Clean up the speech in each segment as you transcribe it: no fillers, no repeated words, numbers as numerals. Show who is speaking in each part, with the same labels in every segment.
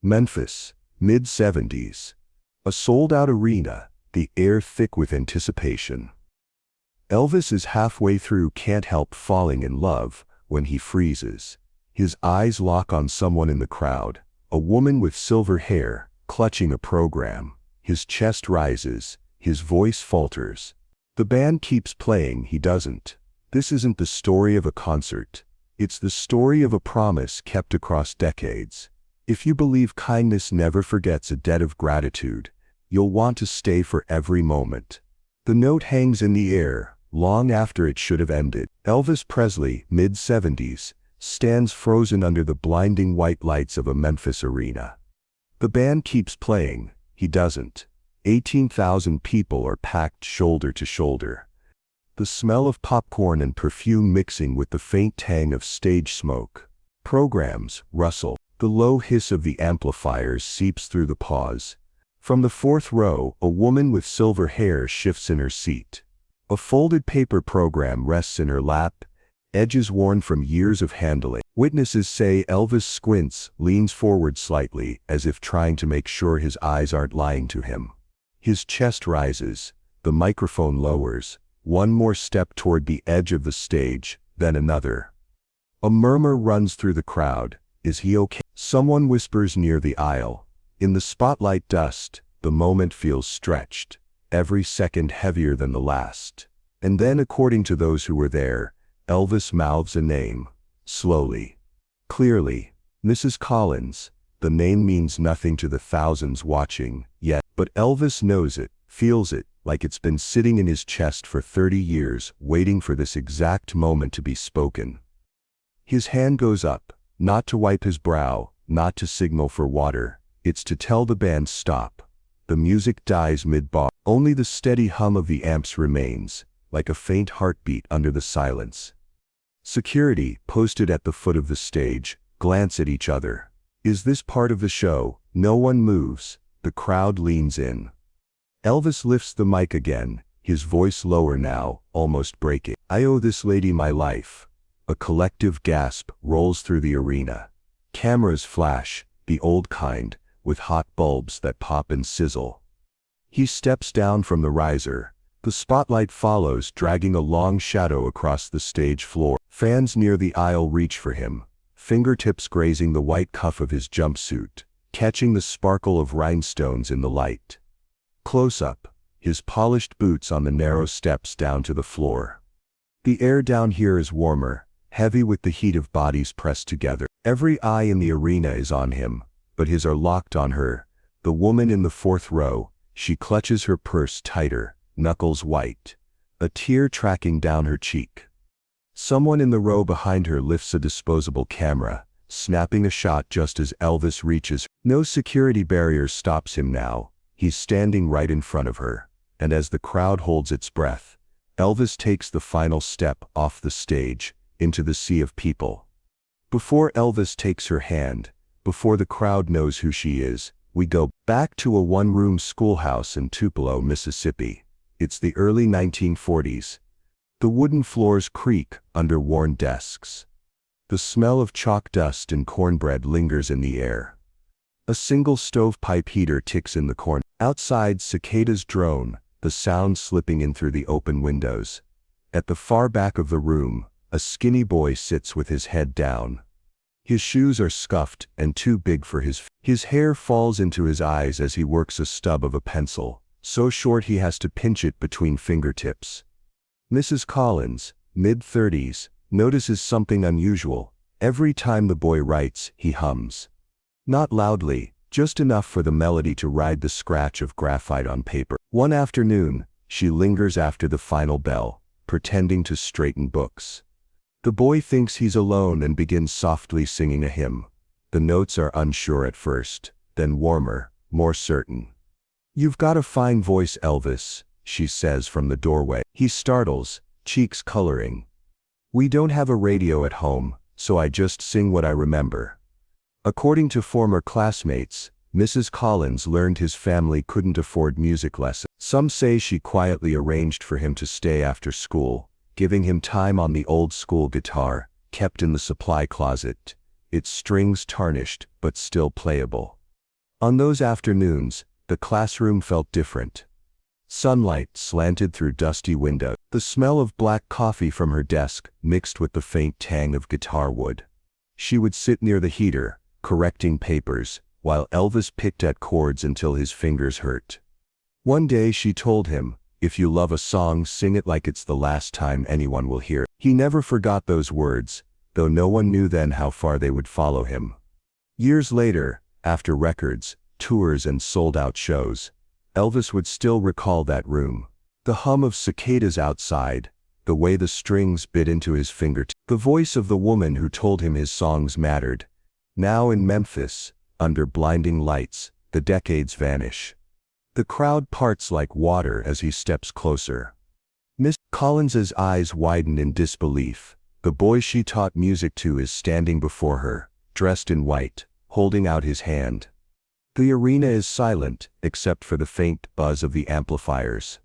Speaker 1: Memphis, mid-70s. A sold-out arena, the air thick with anticipation. Elvis is halfway through Can't Help Falling in Love when he freezes. His eyes lock on someone in the crowd, a woman with silver hair, clutching a program. His chest rises, his voice falters. The band keeps playing, he doesn't. This isn't the story of a concert. It's the story of a promise kept across decades. If you believe kindness never forgets a debt of gratitude, you'll want to stay for every moment. The note hangs in the air, long after it should have ended. Elvis Presley, mid-70s, stands frozen under the blinding white lights of a Memphis arena. The band keeps playing, he doesn't. 18,000 people are packed shoulder to shoulder. The smell of popcorn and perfume mixing with the faint tang of stage smoke. Programs rustle. The low hiss of the amplifiers seeps through the pause. From the fourth row, a woman with silver hair shifts in her seat. A folded paper program rests in her lap, edges worn from years of handling. Witnesses say Elvis squints, leans forward slightly, as if trying to make sure his eyes aren't lying to him. His chest rises, the microphone lowers, one more step toward the edge of the stage, then another. A murmur runs through the crowd. Is he okay? Someone whispers near the aisle. In the spotlight dust, the moment feels stretched, every second heavier than the last. And then, according to those who were there, Elvis mouths a name, slowly, clearly. Mrs. Collins. The name means nothing to the thousands watching, yet, but Elvis knows it, feels it, like it's been sitting in his chest for 30 years, waiting for this exact moment to be spoken. His hand goes up, not to wipe his brow, not to signal for water, it's to tell the band stop. The music dies mid-bar. Only the steady hum of the amps remains, like a faint heartbeat under the silence. Security, posted at the foot of the stage, glance at each other. Is this part of the show? No one moves. The crowd leans in. Elvis lifts the mic again, his voice lower now, almost breaking. I owe this lady my life. A collective gasp rolls through the arena. Cameras flash, the old kind, with hot bulbs that pop and sizzle. He steps down from the riser. The spotlight follows, dragging a long shadow across the stage floor. Fans near the aisle reach for him, fingertips grazing the white cuff of his jumpsuit, catching the sparkle of rhinestones in the light. Close up, his polished boots on the narrow steps down to the floor. The air down here is warmer, heavy with the heat of bodies pressed together. Every eye in the arena is on him, but his are locked on her. The woman in the fourth row, she clutches her purse tighter, knuckles white, a tear tracking down her cheek. Someone in the row behind her lifts a disposable camera, snapping a shot just as Elvis reaches. No security barrier stops him now. He's standing right in front of her, and as the crowd holds its breath, Elvis takes the final step off the stage, into the sea of people. Before Elvis takes her hand, before the crowd knows who she is, we go back to a one-room schoolhouse in Tupelo, Mississippi. It's the early 1940s. The wooden floors creak under worn desks. The smell of chalk dust and cornbread lingers in the air. A single stovepipe heater ticks in the corner. Outside, cicadas drone, the sound slipping in through the open windows. At the far back of the room, a skinny boy sits with his head down. His shoes are scuffed and too big for his feet. His hair falls into his eyes as he works a stub of a pencil, so short he has to pinch it between fingertips. Mrs. Collins, mid-30s, notices something unusual. Every time the boy writes, he hums. Not loudly, just enough for the melody to ride the scratch of graphite on paper. One afternoon, she lingers after the final bell, pretending to straighten books. The boy thinks he's alone and begins softly singing a hymn. The notes are unsure at first, then warmer, more certain. "You've got a fine voice, Elvis," she says from the doorway. He startles, cheeks coloring. "We don't have a radio at home, so I just sing what I remember." According to former classmates, Mrs. Collins learned his family couldn't afford music lessons. Some say she quietly arranged for him to stay after school, giving him time on the old-school guitar, kept in the supply closet, its strings tarnished but still playable. On those afternoons, the classroom felt different. Sunlight slanted through dusty windows. The smell of black coffee from her desk mixed with the faint tang of guitar wood. She would sit near the heater, correcting papers, while Elvis picked at chords until his fingers hurt. One day she told him, "If you love a song, sing it like it's the last time anyone will hear it." He never forgot those words, though no one knew then how far they would follow him. Years later, after records, tours and sold-out shows, Elvis would still recall that room. The hum of cicadas outside, the way the strings bit into his fingertips, the voice of the woman who told him his songs mattered. Now in Memphis, under blinding lights, the decades vanish. The crowd parts like water as he steps closer. Miss Collins's eyes widen in disbelief. The boy she taught music to is standing before her, dressed in white, holding out his hand. The arena is silent, except for the faint buzz of the amplifiers.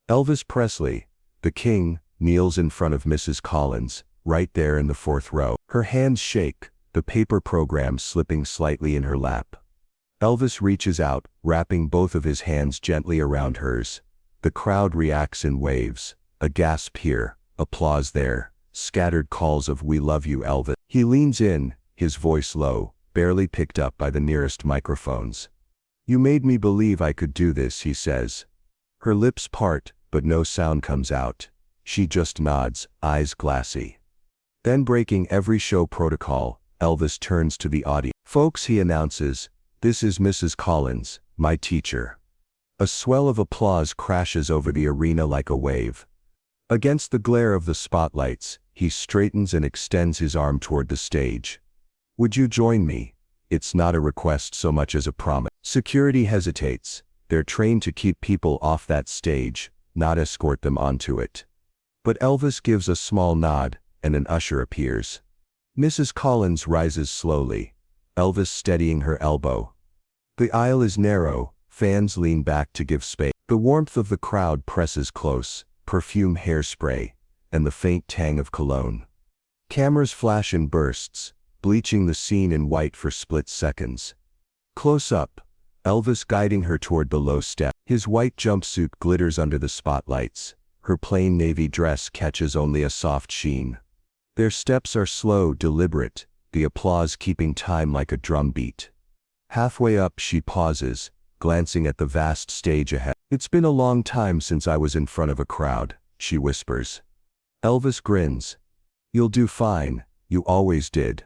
Speaker 1: Elvis Presley, the king, kneels in front of Mrs. Collins, right there in the fourth row. Her hands shake, the paper program slipping slightly in her lap. Elvis reaches out, wrapping both of his hands gently around hers. The crowd reacts in waves, a gasp here, applause there, scattered calls of "We love you, Elvis." He leans in, his voice low, barely picked up by the nearest microphones. "You made me believe I could do this," he says. Her lips part, but no sound comes out. She just nods, eyes glassy. Then, breaking every show protocol, Elvis turns to the audience. "Folks," he announces, "this is Mrs. Collins, my teacher." A swell of applause crashes over the arena like a wave. Against the glare of the spotlights, he straightens and extends his arm toward the stage. "Would you join me? It's not a request so much as a promise." Security hesitates. They're trained to keep people off that stage, not escort them onto it. But Elvis gives a small nod, and an usher appears. Mrs. Collins rises slowly, Elvis steadying her elbow. The aisle is narrow, fans lean back to give space. The warmth of the crowd presses close, perfume hairspray, and the faint tang of cologne. Cameras flash in bursts, bleaching the scene in white for split seconds. Close up, Elvis guiding her toward the low step. His white jumpsuit glitters under the spotlights. Her plain navy dress catches only a soft sheen. Their steps are slow, deliberate, the applause keeping time like a drum beat. Halfway up she pauses, glancing at the vast stage ahead. "It's been a long time since I was in front of a crowd," she whispers. Elvis grins. "You'll do fine, you always did."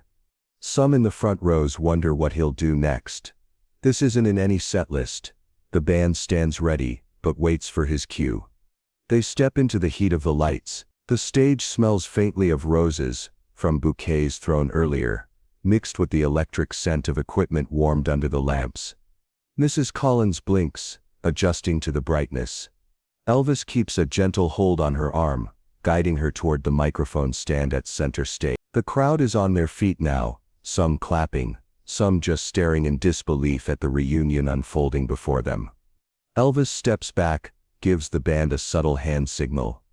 Speaker 1: Some in the front rows wonder what he'll do next. This isn't in any set list. The band stands ready, but waits for his cue. They step into the heat of the lights. The stage smells faintly of roses, from bouquets thrown earlier, mixed with the electric scent of equipment warmed under the lamps. Mrs. Collins blinks, adjusting to the brightness. Elvis keeps a gentle hold on her arm, guiding her toward the microphone stand at center stage. The crowd is on their feet now, some clapping, some just staring in disbelief at the reunion unfolding before them. Elvis steps back, gives the band a subtle hand signal.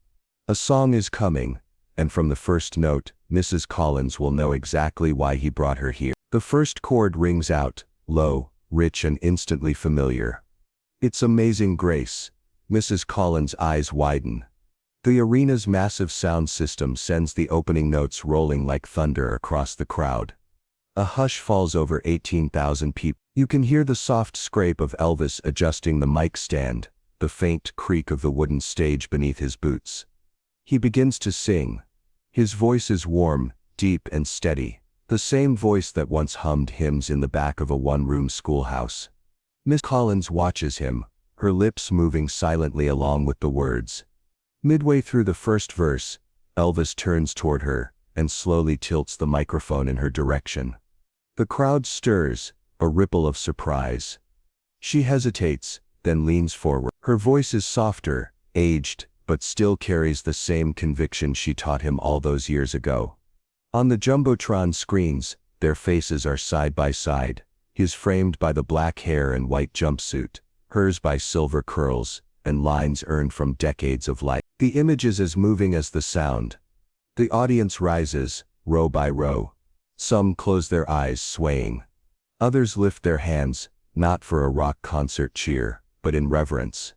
Speaker 1: A song is coming, and from the first note, Mrs. Collins will know exactly why he brought her here. The first chord rings out, low, rich and instantly familiar. It's Amazing Grace. Mrs. Collins' eyes widen. The arena's massive sound system sends the opening notes rolling like thunder across the crowd. A hush falls over 18,000 people. You can hear the soft scrape of Elvis adjusting the mic stand, the faint creak of the wooden stage beneath his boots. He begins to sing. His voice is warm, deep and steady, the same voice that once hummed hymns in the back of a one-room schoolhouse. Miss Collins watches him, her lips moving silently along with the words. Midway through the first verse, Elvis turns toward her and slowly tilts the microphone in her direction. The crowd stirs, a ripple of surprise. She hesitates, then leans forward. Her voice is softer, aged, but still carries the same conviction she taught him all those years ago. On the Jumbotron screens, their faces are side by side, his framed by the black hair and white jumpsuit, hers by silver curls, and lines earned from decades of life. The image is as moving as the sound. The audience rises, row by row. Some close their eyes, swaying. Others lift their hands, not for a rock concert cheer, but in reverence.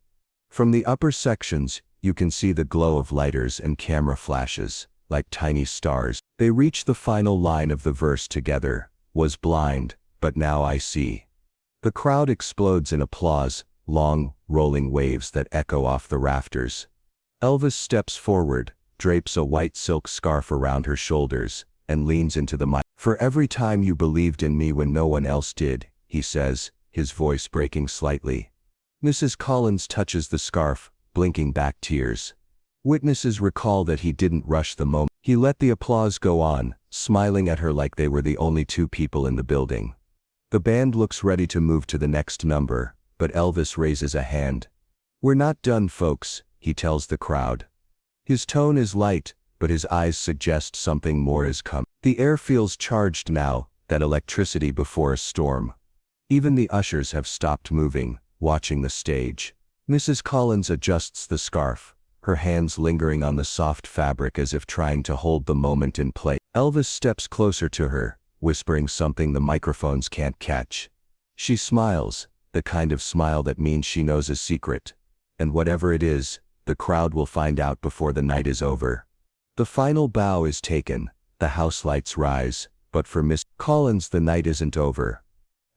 Speaker 1: From the upper sections, you can see the glow of lighters and camera flashes, like tiny stars. They reach the final line of the verse together, was blind, but now I see. The crowd explodes in applause, long, rolling waves that echo off the rafters. Elvis steps forward, drapes a white silk scarf around her shoulders, and leans into the mic. "For every time you believed in me when no one else did," he says, his voice breaking slightly. Mrs. Collins touches the scarf, blinking back tears. Witnesses recall that he didn't rush the moment. He let the applause go on, smiling at her like they were the only two people in the building. The band looks ready to move to the next number, but Elvis raises a hand. "We're not done, folks," he tells the crowd. His tone is light, but his eyes suggest something more is coming. The air feels charged now, that electricity before a storm. Even the ushers have stopped moving, watching the stage. Mrs. Collins adjusts the scarf, her hands lingering on the soft fabric as if trying to hold the moment in place. Elvis steps closer to her, whispering something the microphones can't catch. She smiles, the kind of smile that means she knows a secret. And whatever it is, the crowd will find out before the night is over. The final bow is taken, the house lights rise, but for Miss Collins the night isn't over.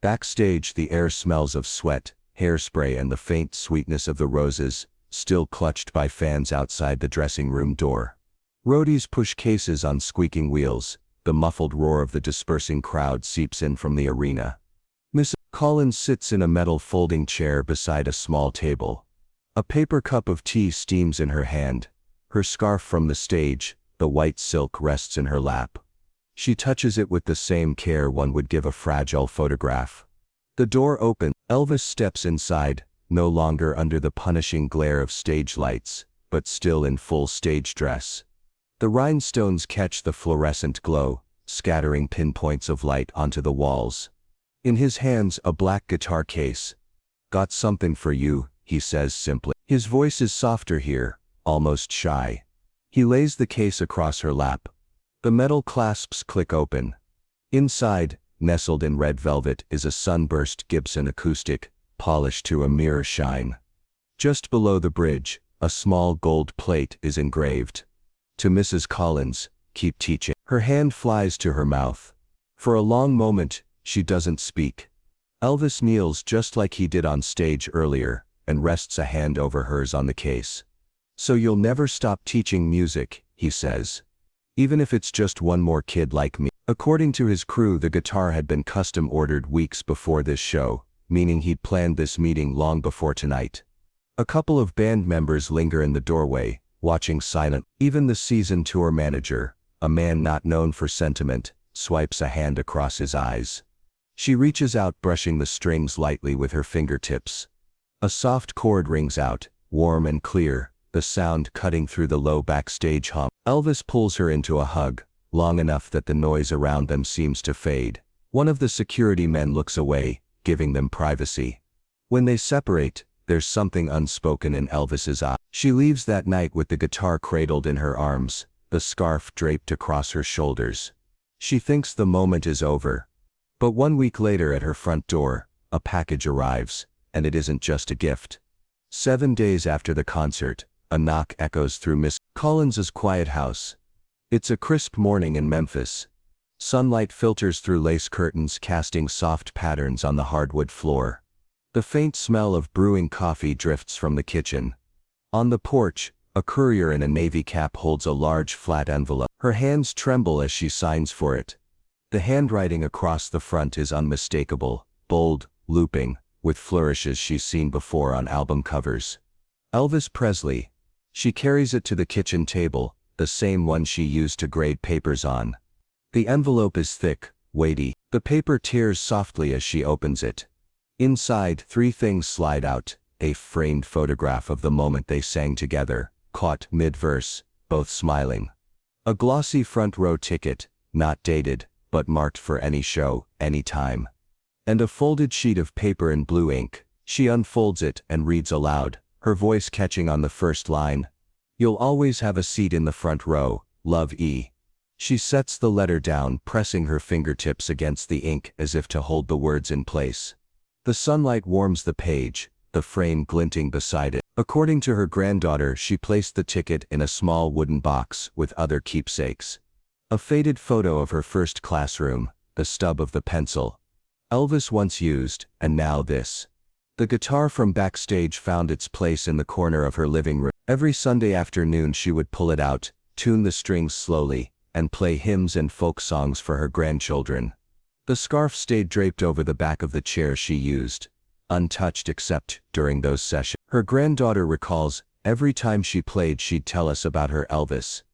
Speaker 1: Backstage the air smells of sweat, hairspray and the faint sweetness of the roses, still clutched by fans outside the dressing room door. Roadies push cases on squeaking wheels, the muffled roar of the dispersing crowd seeps in from the arena. Miss Collins sits in a metal folding chair beside a small table. A paper cup of tea steams in her hand. Her scarf from the stage, the white silk, rests in her lap. She touches it with the same care one would give a fragile photograph. The door opens. Elvis steps inside, no longer under the punishing glare of stage lights, but still in full stage dress. The rhinestones catch the fluorescent glow, scattering pinpoints of light onto the walls. In his hands a black guitar case. "Got something for you," he says simply. His voice is softer here, almost shy. He lays the case across her lap. The metal clasps click open. Inside, nestled in red velvet, is a sunburst Gibson acoustic, polished to a mirror shine. Just below the bridge, a small gold plate is engraved. "To Mrs. Collins, keep teaching." Her hand flies to her mouth. For a long moment, she doesn't speak. Elvis kneels just like he did on stage earlier, and rests a hand over hers on the case. "So you'll never stop teaching music," he says. "Even if it's just one more kid like me." According to his crew, the guitar had been custom ordered weeks before this show, meaning he'd planned this meeting long before tonight. A couple of band members linger in the doorway, watching silent. Even the season tour manager, a man not known for sentiment, swipes a hand across his eyes. She reaches out, brushing the strings lightly with her fingertips. A soft chord rings out, warm and clear, the sound cutting through the low backstage hum. Elvis pulls her into a hug, long enough that the noise around them seems to fade. One of the security men looks away, giving them privacy. When they separate, there's something unspoken in Elvis's eye. She leaves that night with the guitar cradled in her arms, the scarf draped across her shoulders. She thinks the moment is over. But 1 week later at her front door, a package arrives, and it isn't just a gift. 7 days after the concert, a knock echoes through Miss Collins's quiet house. It's a crisp morning in Memphis. Sunlight filters through lace curtains, casting soft patterns on the hardwood floor. The faint smell of brewing coffee drifts from the kitchen. On the porch, a courier in a navy cap holds a large flat envelope. Her hands tremble as she signs for it. The handwriting across the front is unmistakable, bold, looping, with flourishes she's seen before on album covers. Elvis Presley. She carries it to the kitchen table, the same one she used to grade papers on. The envelope is thick, weighty. The paper tears softly as she opens it. Inside, 3 things slide out: a framed photograph of the moment they sang together, caught mid-verse, both smiling. A glossy front row ticket, not dated, but marked for any show, any time. And a folded sheet of paper in blue ink. She unfolds it and reads aloud, her voice catching on the first line. "You'll always have a seat in the front row, love E." She sets the letter down, pressing her fingertips against the ink as if to hold the words in place. The sunlight warms the page, the frame glinting beside it. According to her granddaughter, she placed the ticket in a small wooden box with other keepsakes. A faded photo of her first classroom, the stub of the pencil Elvis once used, and now this. The guitar from backstage found its place in the corner of her living room. Every Sunday afternoon she would pull it out, tune the strings slowly, and play hymns and folk songs for her grandchildren. The scarf stayed draped over the back of the chair she used, untouched except during those sessions. Her granddaughter recalls, every time she played she'd tell us about her Elvis.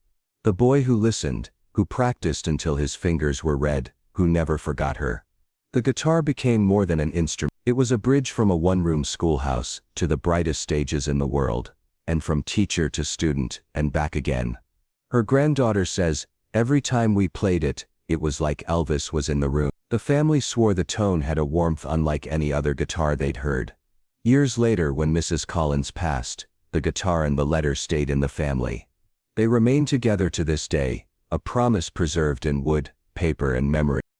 Speaker 1: The boy who listened, who practiced until his fingers were red, who never forgot her. The guitar became more than an instrument. It was a bridge from a one-room schoolhouse to the brightest stages in the world, and from teacher to student and back again. Her granddaughter says, every time we played it, it was like Elvis was in the room. The family swore the tone had a warmth unlike any other guitar they'd heard. Years later, when Mrs. Collins passed, the guitar and the letter stayed in the family. They remain together to this day, a promise preserved in wood, paper, and memory.